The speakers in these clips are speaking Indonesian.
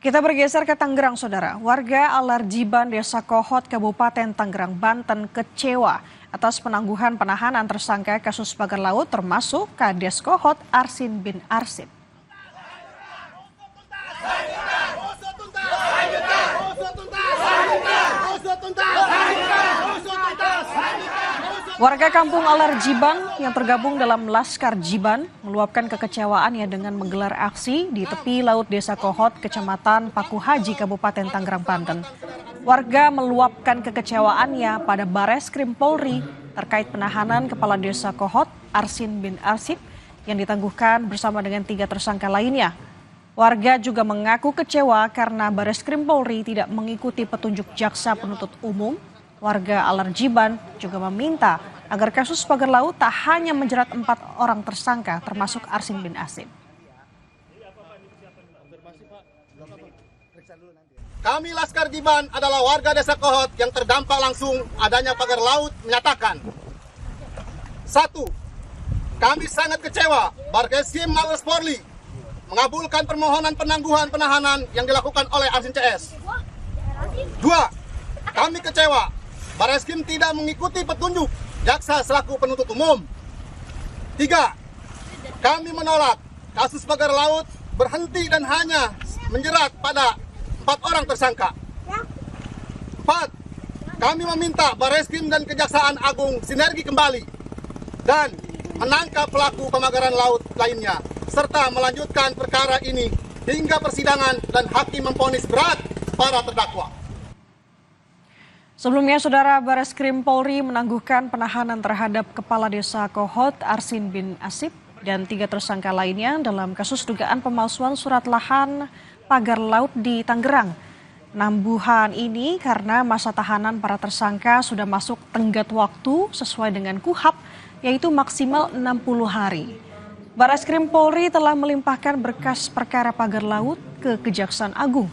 Kita bergeser ke Tangerang, Saudara. Warga Alarjiban, Desa Kohot, Kabupaten Tangerang, Banten kecewa atas penangguhan penahanan tersangka kasus pagar laut termasuk Kades Kohot Arsin bin Arsip. Warga kampung Alarjiban yang tergabung dalam Laskar Jiban meluapkan kekecewaannya dengan menggelar aksi di tepi laut Desa Kohot, Kecamatan Paku Haji, Kabupaten Tangerang, Banten. Warga meluapkan kekecewaannya pada Bareskrim Polri terkait penahanan Kepala Desa Kohot, Arsin bin Arsip, yang ditangguhkan bersama dengan 3 tersangka lainnya. Warga juga mengaku kecewa karena Bareskrim Polri tidak mengikuti petunjuk jaksa penuntut umum. Warga Alarjiban juga meminta agar kasus pagar laut tak hanya menjerat 4 orang tersangka termasuk Arsin bin Arsip. Kami Laskar Jiban adalah warga Desa Kohot yang terdampak langsung adanya pagar laut menyatakan. 1. Kami sangat kecewa Bareskrim Mabes Polri mengabulkan permohonan penangguhan penahanan yang dilakukan oleh Arsin CS. 2. Kami kecewa Bareskrim tidak mengikuti petunjuk jaksa selaku penuntut umum. 3. Kami menolak kasus pagar laut berhenti dan hanya menjerat pada 4 orang tersangka. 4. Kami meminta Bareskrim dan Kejaksaan Agung sinergi kembali dan menangkap pelaku pemagaran laut lainnya serta melanjutkan perkara ini hingga persidangan dan hakim memvonis berat para terdakwa. Sebelumnya, Saudara, Bareskrim Polri menangguhkan penahanan terhadap Kepala Desa Kohot Arsin bin Arsip dan 3 tersangka lainnya dalam kasus dugaan pemalsuan surat lahan pagar laut di Tangerang. Penambuhan ini karena masa tahanan para tersangka sudah masuk tenggat waktu sesuai dengan KUHP, yaitu maksimal 60 hari. Bareskrim Polri telah melimpahkan berkas perkara pagar laut ke Kejaksaan Agung.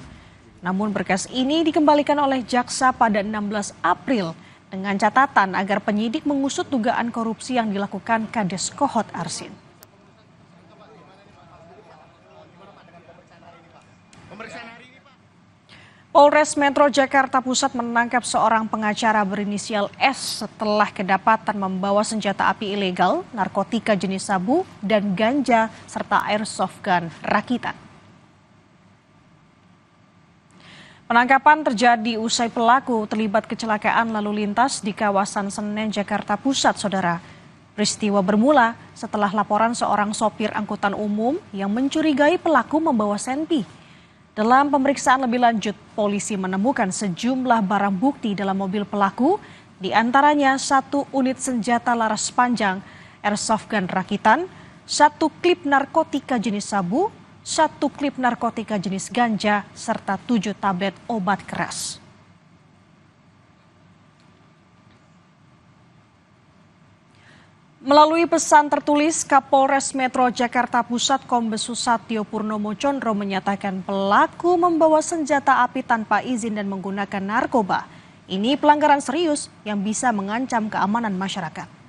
Namun berkas ini dikembalikan oleh jaksa pada 16 April dengan catatan agar penyidik mengusut dugaan korupsi yang dilakukan Kades Kohot Arsin. Polres Metro Jakarta Pusat menangkap seorang pengacara berinisial S setelah kedapatan membawa senjata api ilegal, narkotika jenis sabu, dan ganja serta airsoft gun rakitan. Penangkapan terjadi usai pelaku terlibat kecelakaan lalu lintas di kawasan Senen, Jakarta Pusat, Saudara. Peristiwa bermula setelah laporan seorang sopir angkutan umum yang mencurigai pelaku membawa senpi. Dalam pemeriksaan lebih lanjut, polisi menemukan sejumlah barang bukti dalam mobil pelaku, di antaranya 1 unit senjata laras panjang, airsoft gun rakitan, 1 klip narkotika jenis sabu, 1 klip narkotika jenis ganja, serta 7 tablet obat keras. Melalui pesan tertulis, Kapolres Metro Jakarta Pusat Kombes Susatyo Purnomo Condro menyatakan pelaku membawa senjata api tanpa izin dan menggunakan narkoba. Ini pelanggaran serius yang bisa mengancam keamanan masyarakat.